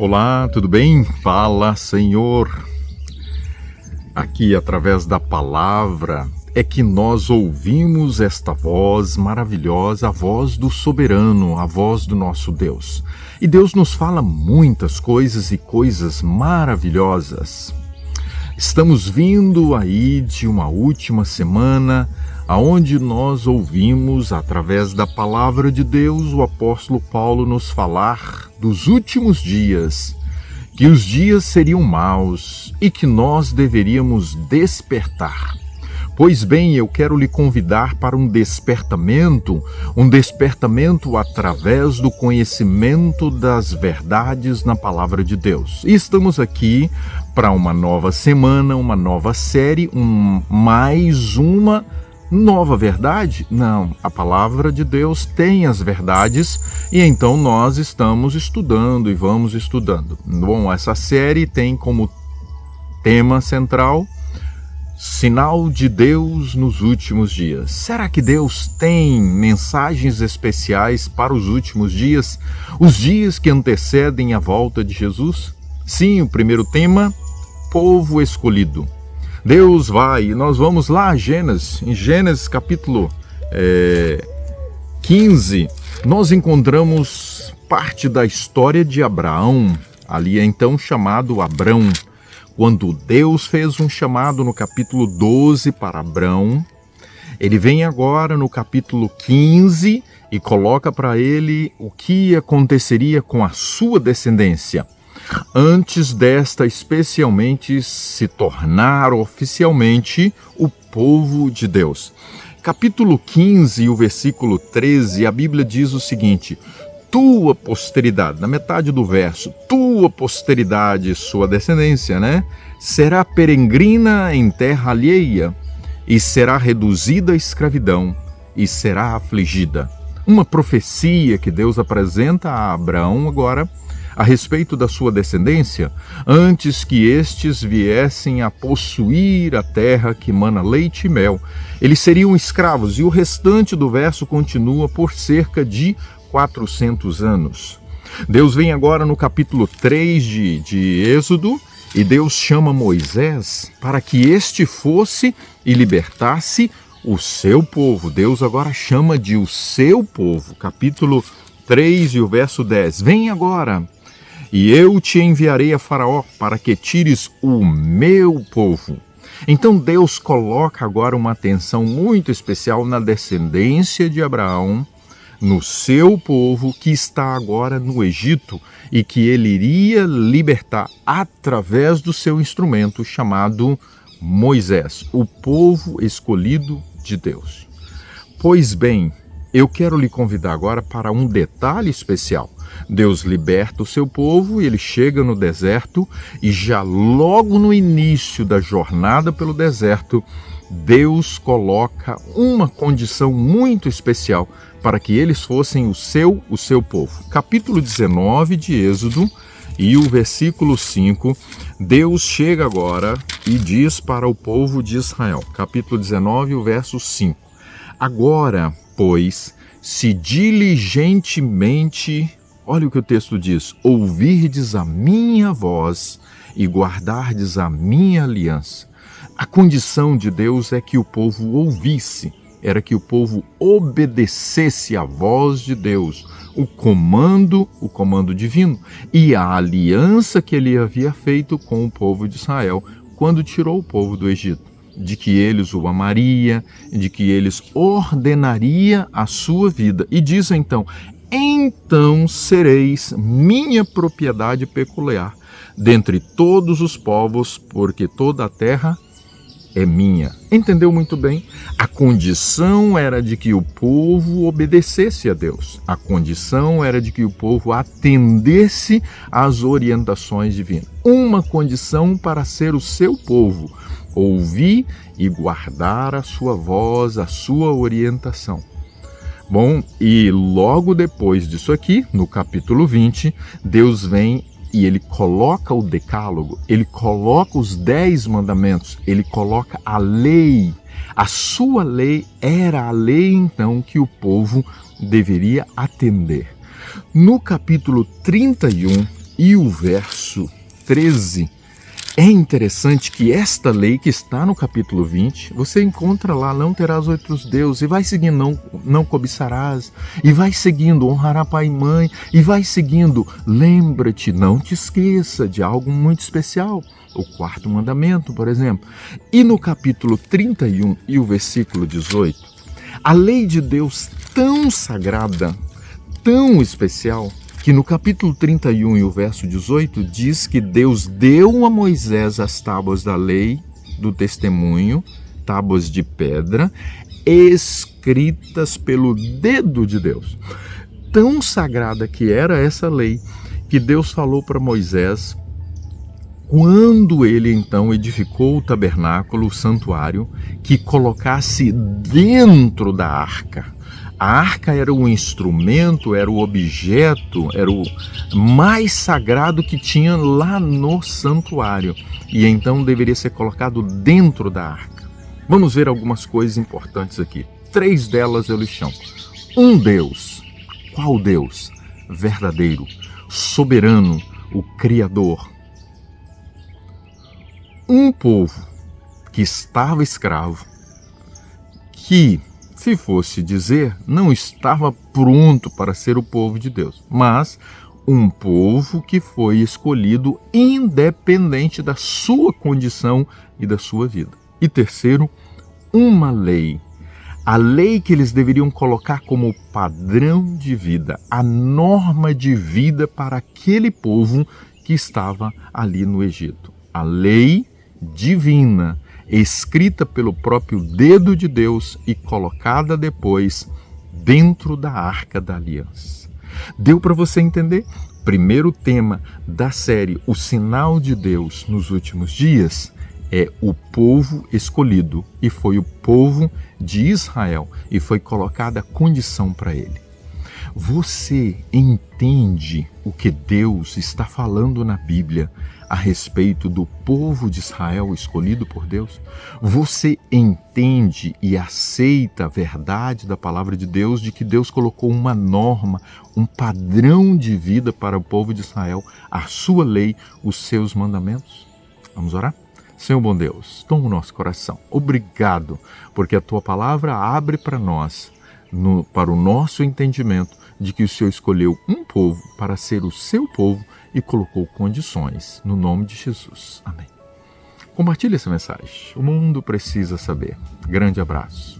Olá, tudo bem? Fala, Senhor. Aqui, através da palavra, é que nós ouvimos esta voz maravilhosa, a voz do soberano, a voz do nosso Deus. E Deus nos fala muitas coisas e coisas maravilhosas. Estamos vindo aí de uma última semana, aonde nós ouvimos, através da palavra de Deus, o apóstolo Paulo nos falar dos últimos dias, que os dias seriam maus e que nós deveríamos despertar. Pois bem, eu quero lhe convidar para um despertamento através do conhecimento das verdades na palavra de Deus. E estamos aqui para uma nova semana, uma nova série, mais uma nova verdade? Não, a palavra de Deus tem as verdades e então nós estamos estudando e vamos estudando. Bom, essa série tem como tema central Sinal de Deus nos últimos dias. Será que Deus tem mensagens especiais para os últimos dias? Os dias que antecedem a volta de Jesus? Sim, o primeiro tema, povo escolhido. Deus vai, nós vamos lá a Gênesis, em Gênesis capítulo 15, nós encontramos parte da história de Abraão, ali é então chamado Abrão. Quando Deus fez um chamado no capítulo 12 para Abrão, ele vem agora no capítulo 15 e coloca para ele o que aconteceria com a sua descendência, antes desta especialmente se tornar oficialmente o povo de Deus. Capítulo 15, o versículo 13, a Bíblia diz o seguinte: tua posteridade, na metade do verso, tua posteridade, sua descendência, será peregrina em terra alheia e será reduzida à escravidão e será afligida. Uma profecia que Deus apresenta a Abraão agora a respeito da sua descendência, antes que estes viessem a possuir a terra que mana leite e mel. Eles seriam escravos, e o restante do verso continua por cerca de 400 anos. Deus vem agora no capítulo 3 de Êxodo, e Deus chama Moisés para que este fosse e libertasse o seu povo. Deus agora chama de o seu povo. Capítulo 3 e o verso 10. Vem agora, e eu te enviarei a Faraó para que tires o meu povo. Então Deus coloca agora uma atenção muito especial na descendência de Abraão, no seu povo que está agora no Egito e que ele iria libertar através do seu instrumento chamado Moisés, o povo escolhido de Deus. Pois bem, eu quero lhe convidar agora para um detalhe especial. Deus liberta o seu povo e ele chega no deserto, e já logo no início da jornada pelo deserto, Deus coloca uma condição muito especial para que eles fossem o seu povo. Capítulo 19 de Êxodo e o versículo 5, Deus chega agora e diz para o povo de Israel, capítulo 19, o verso 5, agora, pois, se diligentemente, olha o que o texto diz, ouvirdes a minha voz e guardardes a minha aliança. A condição de Deus é que o povo ouvisse, era que o povo obedecesse à voz de Deus, o comando divino e a aliança que ele havia feito com o povo de Israel quando tirou o povo do Egito, de que eles o amaria, de que eles ordenaria a sua vida. E diz então sereis minha propriedade peculiar dentre todos os povos, porque toda a terra é minha. Entendeu muito bem? A condição era de que o povo obedecesse a Deus. A condição era de que o povo atendesse às orientações divinas. Uma condição para ser o seu povo: ouvir e guardar a sua voz, a sua orientação. Bom, e logo depois disso aqui, no capítulo 20, Deus vem e ele coloca o decálogo, ele coloca os 10 mandamentos, ele coloca a lei. A sua lei era a lei, então, que o povo deveria atender. No capítulo 31 e o verso 13, é interessante que esta lei que está no capítulo 20, você encontra lá, não terás outros deuses, e vai seguindo, não cobiçarás, e vai seguindo, honrará pai e mãe, e vai seguindo, lembra-te, não te esqueça de algo muito especial, o quarto mandamento, por exemplo. E no capítulo 31 e o versículo 18, a lei de Deus tão sagrada, tão especial, que no capítulo 31 e o verso 18 diz que Deus deu a Moisés as tábuas da lei do testemunho, tábuas de pedra, escritas pelo dedo de Deus. Tão sagrada que era essa lei, que Deus falou para Moisés, quando ele então edificou o tabernáculo, o santuário, que colocasse dentro da arca. A arca era o instrumento, era o objeto, era o mais sagrado que tinha lá no santuário. E então deveria ser colocado dentro da arca. Vamos ver algumas coisas importantes aqui. 3 delas eu lhe chamo. Um Deus. Qual Deus? Verdadeiro, soberano, o Criador. Um povo que estava escravo, que, se fosse dizer, não estava pronto para ser o povo de Deus, mas um povo que foi escolhido independente da sua condição e da sua vida. E terceiro, uma lei. A lei que eles deveriam colocar como padrão de vida, a norma de vida para aquele povo que estava ali no Egito. A lei divina, escrita pelo próprio dedo de Deus e colocada depois dentro da Arca da Aliança. Deu para você entender? Primeiro tema da série O Sinal de Deus nos Últimos Dias é o povo escolhido, e foi o povo de Israel, e foi colocada a condição para ele. Você entende o que Deus está falando na Bíblia a respeito do povo de Israel escolhido por Deus? Você entende e aceita a verdade da palavra de Deus de que Deus colocou uma norma, um padrão de vida para o povo de Israel, a sua lei, os seus mandamentos? Vamos orar? Senhor bom Deus, toma o nosso coração. Obrigado, porque a tua palavra abre para nós, para o nosso entendimento, de que o Senhor escolheu um povo para ser o seu povo e colocou condições, no nome de Jesus. Amém. Compartilhe essa mensagem. O mundo precisa saber. Grande abraço.